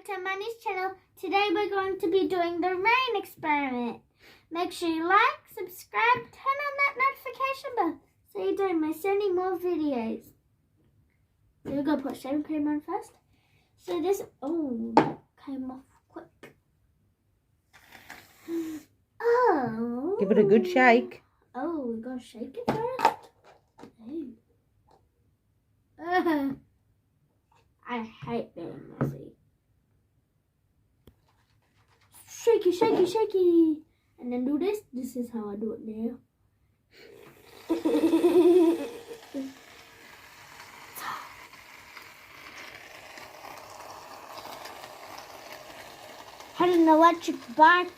to Money's channel. Today we're going to be doing the rain experiment. Make sure you like, subscribe, turn on that notification bell so you don't miss any more videos. So we're going to put shaving cream on first. So this, oh, that came off quick. Oh. Give it a good shake. Oh, we're going to shake it first. Oh. I hate being messy. Shaky, shaky, shaky. And then do this. This is how I do it now. Had an electric bike.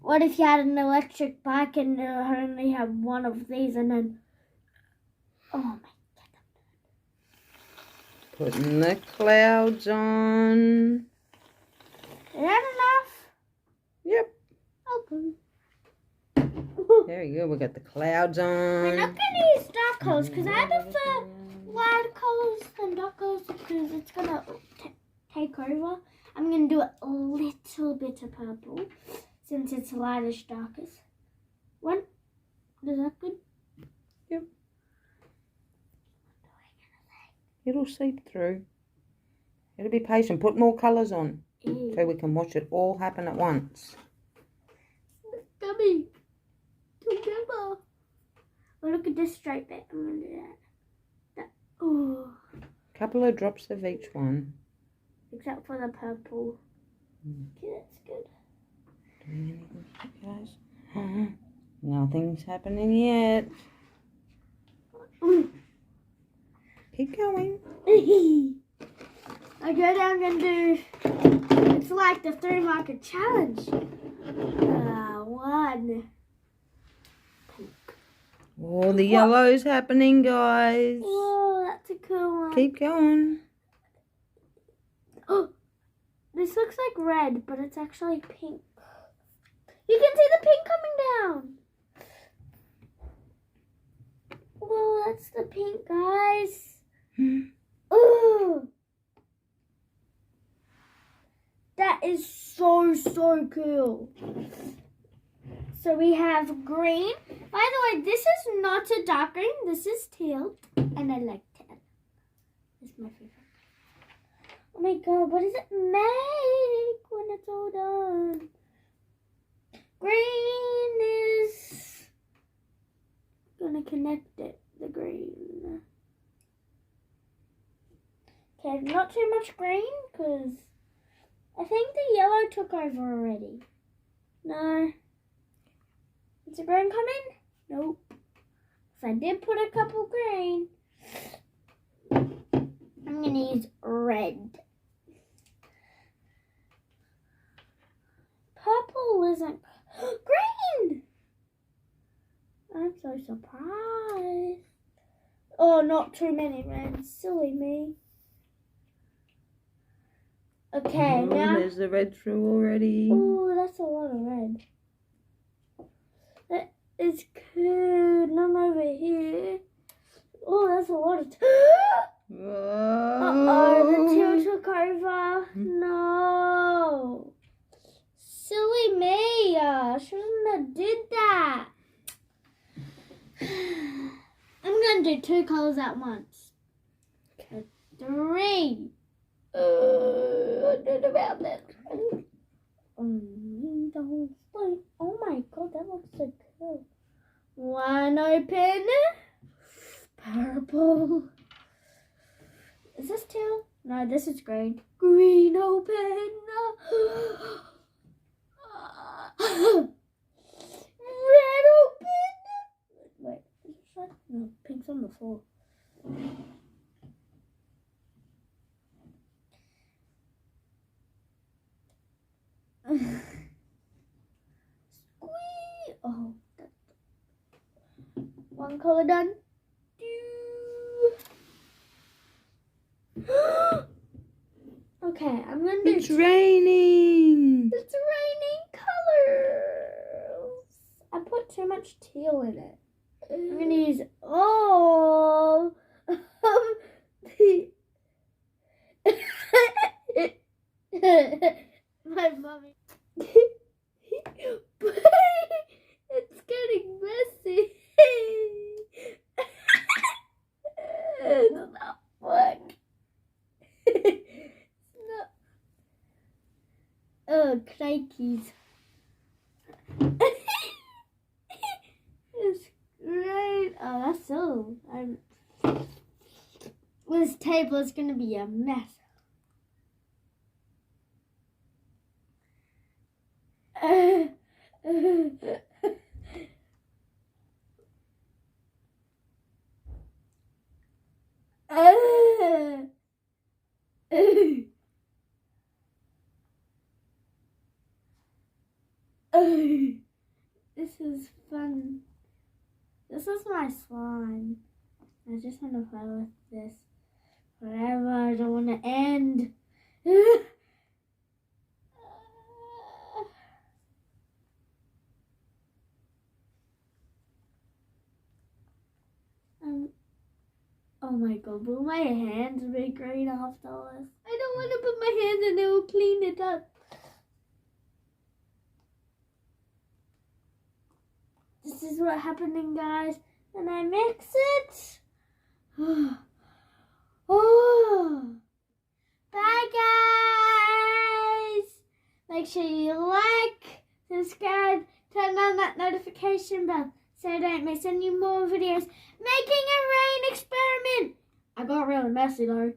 What if you had an electric bike and only had one of these and then... Oh my. Putting the clouds on. Is that enough? Yep. Okay. There you go. We got the clouds on. We're not going to use dark colors because I prefer light colors than dark colors because it's going to take over. I'm going to do a little bit of purple since it's lightish darkest. One. Is that good? Yep. It'll seep through. It'll be patient. Put more colours on so we can watch it all happen at once. Gummy. Together. Oh, look at this straight bit. I'm going to do that. Oh. Couple of drops of each one. Except for the purple. Okay, that's good. Doing anything, guys? Nothing's happening yet. Keep going. I go down and do. It's like the 3-marker challenge. One. Pink. Oh, the yellow's happening, guys. Oh, that's a cool one. Keep going. Oh, this looks like red, but it's actually pink. You can see the pink coming down. Oh, that's the pink, guys. Oh, that is so cool. So we have green. By the way, this is not a dark green. This is teal, and I like tan. It's my favorite. Oh my god, what does it make when it's all done? Green is gonna connect it. The green. Okay, not too much green because I think the yellow took over already. No. Is the green coming? Nope. So I did put a couple green. I'm going to use red. Purple isn't... Green! I'm so surprised. Oh, not too many reds. Silly me. Okay, now... There's the red through already. Oh, that's a lot of red. That is cool. None over here. Oh, that's a lot of... Uh-oh, the teal took over. No. Silly me. Shouldn't have did that. I'm going to do 2 colors at once. Okay. 3. I don't know about that. Oh my god, that looks so cool. One open. Purple. Is this teal? No, this is green. Green open. Red open. Wait, is this red? No, pink's on the floor. Squee! Oh, one color done. Okay, I'm gonna do. It's raining. It's raining colors. I put too much teal in it. I'm gonna use all the My mommy. It's getting messy. It's not work. It's not. Oh, crikeys. It's great. Oh, that's all. This table is going to be a mess. This is fun. This is my slime. I just want to play with this forever. I don't want to end. Oh my god, will my hands be green afterwards? I don't want to put my hands in, it will clean it up. This is what's happening, guys, when I mix it. Oh. Bye, guys. Make sure you like, subscribe, turn on that notification bell so I don't miss any more videos. Making a rain experiment. I got really messy though.